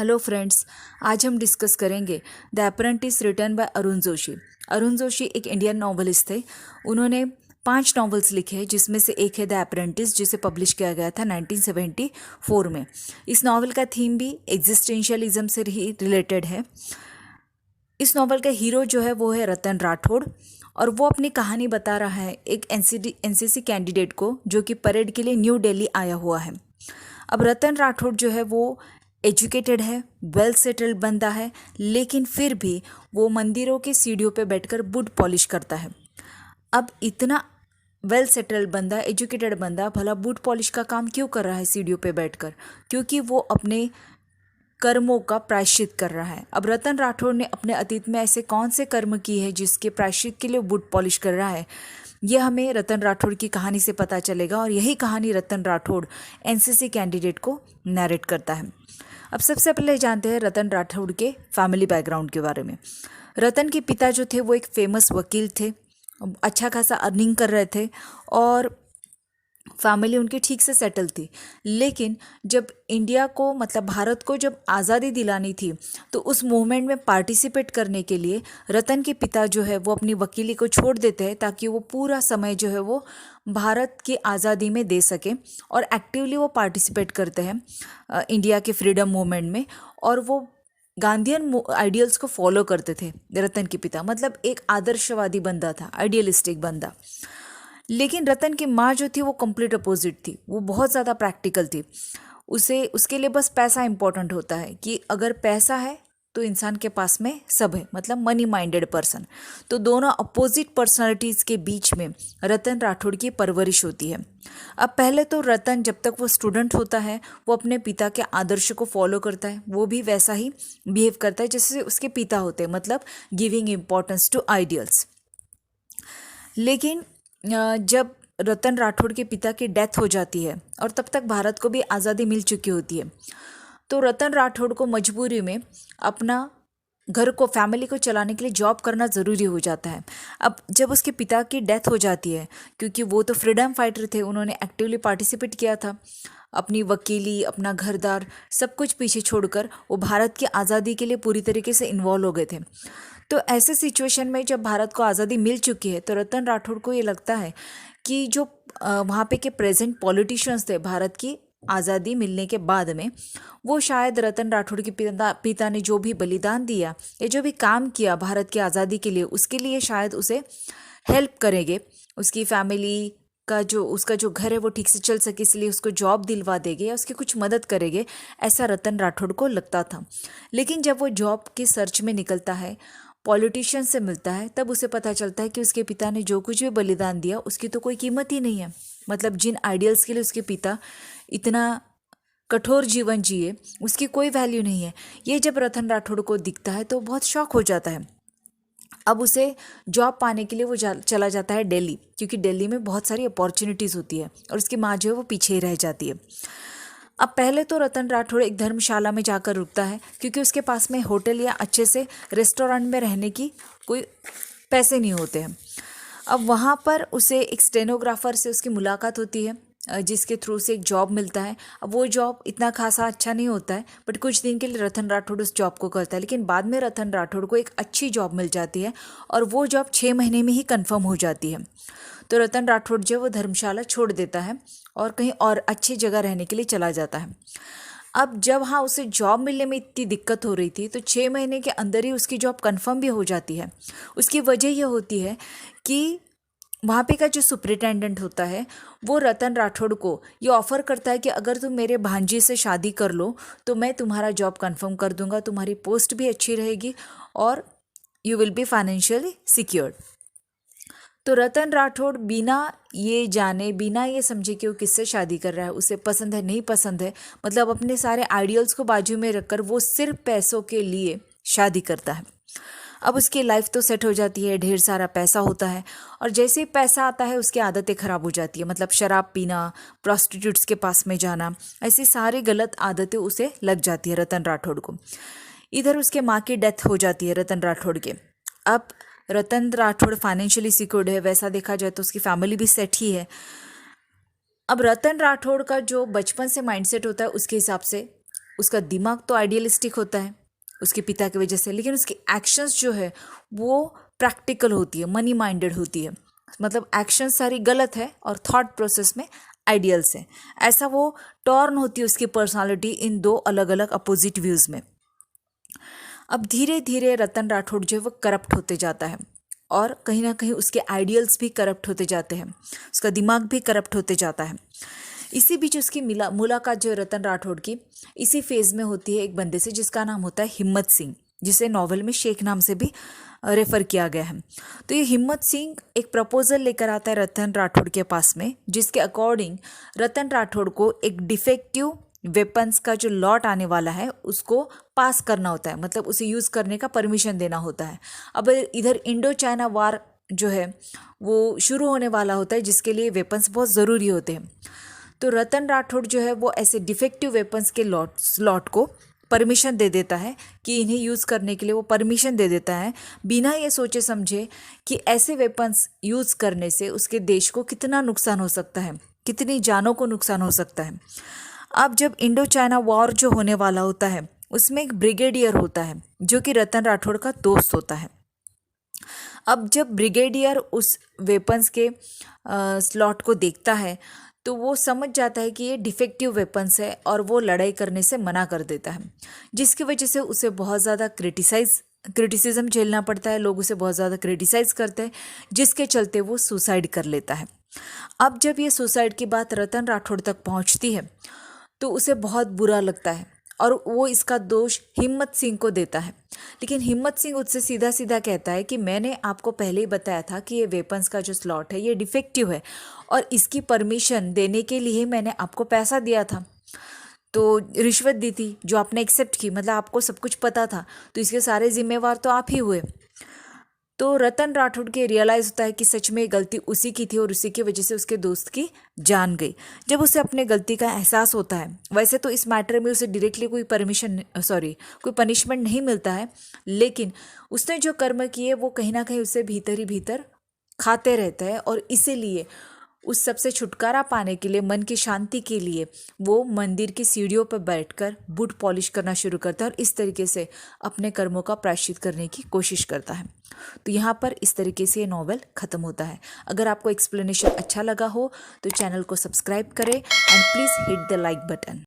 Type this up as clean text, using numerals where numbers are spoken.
Hello friends, आज हम discuss करेंगे the apprentice written by Arun Joshi. Arun Joshi एक इंडियन नॉवलिस्ट थे। उन्होंने 5 नॉवेल्स लिखे हैं, जिसमें से एक है द अप्रेंटिस, जिसे पब्लिश किया गया था 1974 में। इस नॉवल का थीम भी एग्जिस्टेंशियलिज्म से ही रिलेटेड है। इस नॉवल का हीरो जो है वो है रतन राठौड़, और वो अपनी कहानी बता रहा है एक एनसीसी कैंडिडेट को, जो कि परेड के लिए न्यू दिल्ली आया हुआ है। अब रतन राठौड़ जो है वो एजुकेटेड है, वेल सेटल्ड बंदा है, लेकिन फिर भी वो मंदिरों की सीढ़ियों पे बैठकर वुड पॉलिश करता है। अब इतना वेल सेटल्ड बंदा, एजुकेटेड बंदा भला वुड पॉलिश का काम क्यों कर रहा है सीढ़ियों पे बैठकर? क्योंकि वो अपने कर्मों का प्रायश्चित कर रहा है। अब रतन राठौड़ ने अपने अतीत में ऐसे कौन से कर्म किए हैं जिसके प्रायश्चित के लिए वुड पॉलिश कर रहा है, यह हमें रतन राठौड़ की कहानी से पता चलेगा। और यही कहानी रतन राठौड़ एनसीसी कैंडिडेट को नैरेट करता है। अब सबसे पहले जानते हैं रतन राठौड़ के फैमिली बैकग्राउंड के बारे में। रतन के पिता जो थे वो एक फेमस वकील थे, अच्छा खासा अर्निंग कर रहे थे और फैमिली उनकी ठीक से सेटल थी। लेकिन जब इंडिया को, मतलब भारत को जब आज़ादी दिलानी थी, तो उस मूवमेंट में पार्टिसिपेट करने के लिए रतन के पिता जो है वो अपनी वकीली को छोड़ देते हैं, ताकि वो पूरा समय जो है वो भारत की आज़ादी में दे सके। और एक्टिवली वो पार्टिसिपेट करते हैं इंडिया के फ्रीडम मूवमेंट में, और वो गांधीयन आइडियल्स को फॉलो करते थे। रतन के पिता मतलब एक आदर्शवादी बंदा था, आइडियलिस्टिक बंदा। लेकिन रतन की माँ जो थी वो कंप्लीट अपोजिट थी। वो बहुत ज़्यादा प्रैक्टिकल थी। उसके लिए बस पैसा इंपॉर्टेंट होता है, कि अगर पैसा है तो इंसान के पास में सब है, मतलब मनी माइंडेड पर्सन। तो दोनों अपोजिट पर्सनालिटीज़ के बीच में रतन राठौड़ की परवरिश होती है। अब पहले तो रतन जब तक वो स्टूडेंट होता है वो अपने पिता के आदर्श को फॉलो करता है। वो भी वैसा ही बिहेव करता है जैसे उसके पिता होते हैं, मतलब गिविंग इम्पोर्टेंस टू आइडियल्स। लेकिन जब रतन राठौड़ के पिता की डेथ हो जाती है, और तब तक भारत को भी आज़ादी मिल चुकी होती है, तो रतन राठौड़ को मजबूरी में अपना घर को, फैमिली को चलाने के लिए जॉब करना ज़रूरी हो जाता है। अब जब उसके पिता की डेथ हो जाती है, क्योंकि वो तो फ्रीडम फाइटर थे, उन्होंने एक्टिवली पार्टिसिपेट किया था, अपनी वकीली, अपना घरदार सब कुछ पीछे छोड़कर वो भारत की आज़ादी के लिए पूरी तरीके से इन्वॉल्व हो गए थे। तो ऐसे सिचुएशन में जब भारत को आज़ादी मिल चुकी है, तो रतन राठौड़ को ये लगता है कि जो वहाँ पे के प्रेजेंट पॉलिटिशियंस थे भारत की आज़ादी मिलने के बाद में, वो शायद रतन राठौड़ के पिता ने जो भी बलिदान दिया या जो भी काम किया भारत की आज़ादी के लिए, उसके लिए शायद उसे हेल्प करेंगे। उसकी फैमिली का उसका जो घर है वो ठीक से चल सके, इसलिए उसको जॉब दिलवा देंगे या उसकी कुछ मदद करेंगे, ऐसा रतन राठौड़ को लगता था। लेकिन जब वो जॉब की सर्च में निकलता है, पॉलिटिशियन से मिलता है, तब उसे पता चलता है कि उसके पिता ने जो कुछ भी बलिदान दिया उसकी तो कोई कीमत ही नहीं है। मतलब जिन आइडियल्स के लिए उसके पिता इतना कठोर जीवन जिए, उसकी कोई वैल्यू नहीं है। ये जब रतन राठौड़ को दिखता है तो बहुत शॉक हो जाता है। अब उसे जॉब पाने के लिए वो चला जाता है दिल्ली, क्योंकि दिल्ली में बहुत सारी अपॉर्चुनिटीज़ होती है, और उसकी माँ जो है वो पीछे ही रह जाती है। अब पहले तो रतन राठौड़ एक धर्मशाला में जाकर रुकता है, क्योंकि उसके पास में होटल या अच्छे से रेस्टोरेंट में रहने की कोई पैसे नहीं होते हैं। अब वहाँ पर उसे एक स्टेनोग्राफर से उसकी मुलाकात होती है, जिसके थ्रू से एक जॉब मिलता है। अब वो जॉब इतना खासा अच्छा नहीं होता है, बट कुछ दिन के लिए रतन राठौड़ उस जॉब को करता है। लेकिन बाद में रतन राठौड़ को एक अच्छी जॉब मिल जाती है, और वो जॉब 6 महीने में ही कंफर्म हो जाती है। तो रतन राठौड़ जो वो धर्मशाला छोड़ देता है और कहीं और अच्छी जगह रहने के लिए चला जाता है। अब जब हाँ उसे जॉब मिलने में इतनी दिक्कत हो रही थी, तो 6 महीने के अंदर ही उसकी जॉब कंफर्म भी हो जाती है। उसकी वजह यह होती है कि वहाँ पे का जो सुपरिटेंडेंट होता है वो रतन राठौड़ को ये ऑफ़र करता है कि अगर तुम मेरे भांजी से शादी कर लो तो मैं तुम्हारा जॉब कंफर्म कर दूंगा, तुम्हारी पोस्ट भी अच्छी रहेगी और you will be financially secured. तो रतन राठौड़ बिना ये जाने, बिना ये समझे कि वो किससे शादी कर रहा है, उसे पसंद है नहीं पसंद है, मतलब अपने सारे आइडियल्स को बाजू में रखकर वो सिर्फ पैसों के लिए शादी करता है। अब उसकी लाइफ तो सेट हो जाती है, ढेर सारा पैसा होता है, और जैसे ही पैसा आता है उसकी आदतें ख़राब हो जाती है। मतलब शराब पीना, प्रोस्टिट्यूट्स के पास में जाना, ऐसी सारी गलत आदतें उसे लग जाती है रतन राठौड़ को। इधर उसके माँ की डेथ हो जाती है रतन राठौड़ के। अब रतन राठौड़ फाइनेंशियली सिक्योर्ड है, वैसा देखा जाए तो उसकी फैमिली भी सेट ही है। अब रतन राठौड़ का जो बचपन से माइंडसेट होता है उसके हिसाब से उसका दिमाग तो आइडियलिस्टिक होता है उसके पिता की वजह से, लेकिन उसकी एक्शंस जो है वो प्रैक्टिकल होती है, मनी माइंडेड होती है। मतलब एक्शंस सारी गलत है और थॉट प्रोसेस में आइडियल्स है। ऐसा वो टर्न होती है उसकी पर्सनालिटी इन दो अलग अलग अपोजिट व्यूज में। अब धीरे धीरे रतन राठौड़ जो है वो करप्ट होते जाता है और कहीं ना कहीं उसके आइडियल्स भी करप्ट होते जाते हैं, उसका दिमाग भी करप्ट होते जाता है। इसी बीच उसकी मुलाकात जो है रतन राठौड़ की इसी फेज में होती है एक बंदे से जिसका नाम होता है हिम्मत सिंह, जिसे नॉवेल में शेख नाम से भी रेफर किया गया है। तो ये हिम्मत सिंह एक प्रपोजल लेकर आता है रतन राठौड़ के पास में, जिसके अकॉर्डिंग रतन राठौड़ को एक डिफेक्टिव वेपन्स का जो लॉट आने वाला है उसको पास करना होता है, मतलब उसे यूज़ करने का परमिशन देना होता है। अब इधर इंडो चाइना वार जो है वो शुरू होने वाला होता है, जिसके लिए वेपन्स बहुत ज़रूरी होते हैं। तो रतन राठौड़ जो है वो ऐसे डिफेक्टिव वेपन्स के स्लॉट को परमिशन दे देता है कि इन्हें यूज़ करने के लिए वो परमिशन दे देता है, बिना ये सोचे समझे कि ऐसे वेपन्स यूज़ करने से उसके देश को कितना नुकसान हो सकता है, कितनी जानों को नुकसान हो सकता है। अब जब इंडो चाइना वॉर जो होने वाला होता है उसमें एक ब्रिगेडियर होता है जो कि रतन राठौड़ का दोस्त होता है। अब जब ब्रिगेडियर उस वेपन्स के स्लॉट को देखता है तो वो समझ जाता है कि ये डिफेक्टिव वेपन्स है और वो लड़ाई करने से मना कर देता है, जिसकी वजह से उसे बहुत ज़्यादा क्रिटिसिज्म झेलना पड़ता है। लोग उसे बहुत ज़्यादा क्रिटिसाइज़ करते हैं, जिसके चलते वो सुसाइड कर लेता है। अब जब ये सुसाइड की बात रतन राठौड़ तक पहुंचती है तो उसे बहुत बुरा लगता है और वो इसका दोष हिम्मत सिंह को देता है। लेकिन हिम्मत सिंह उससे सीधा सीधा कहता है कि मैंने आपको पहले ही बताया था कि ये वेपन्स का जो स्लॉट है ये डिफेक्टिव है और इसकी परमिशन देने के लिए मैंने आपको पैसा दिया था, तो रिश्वत दी थी जो आपने एक्सेप्ट की, मतलब आपको सब कुछ पता था, तो इसके सारे जिम्मेवार तो आप ही हुए। तो रतन राठौड़ के रियलाइज़ होता है कि सच में गलती उसी की थी और उसी की वजह से उसके दोस्त की जान गई। जब उसे अपने गलती का एहसास होता है, वैसे तो इस मैटर में उसे डायरेक्टली कोई कोई पनिशमेंट नहीं मिलता है, लेकिन उसने जो कर्म किए वो कहीं ना कहीं उसे भीतर ही भीतर खाते रहता है और इसीलिए उस सबसे छुटकारा पाने के लिए, मन की शांति के लिए वो मंदिर की सीढ़ियों पर बैठकर बूट पॉलिश करना शुरू करता है और इस तरीके से अपने कर्मों का प्रायश्चित करने की कोशिश करता है। तो यहाँ पर इस तरीके से ये नॉवेल ख़त्म होता है। अगर आपको एक्सप्लेनेशन अच्छा लगा हो तो चैनल को सब्सक्राइब करें and please hit the like button.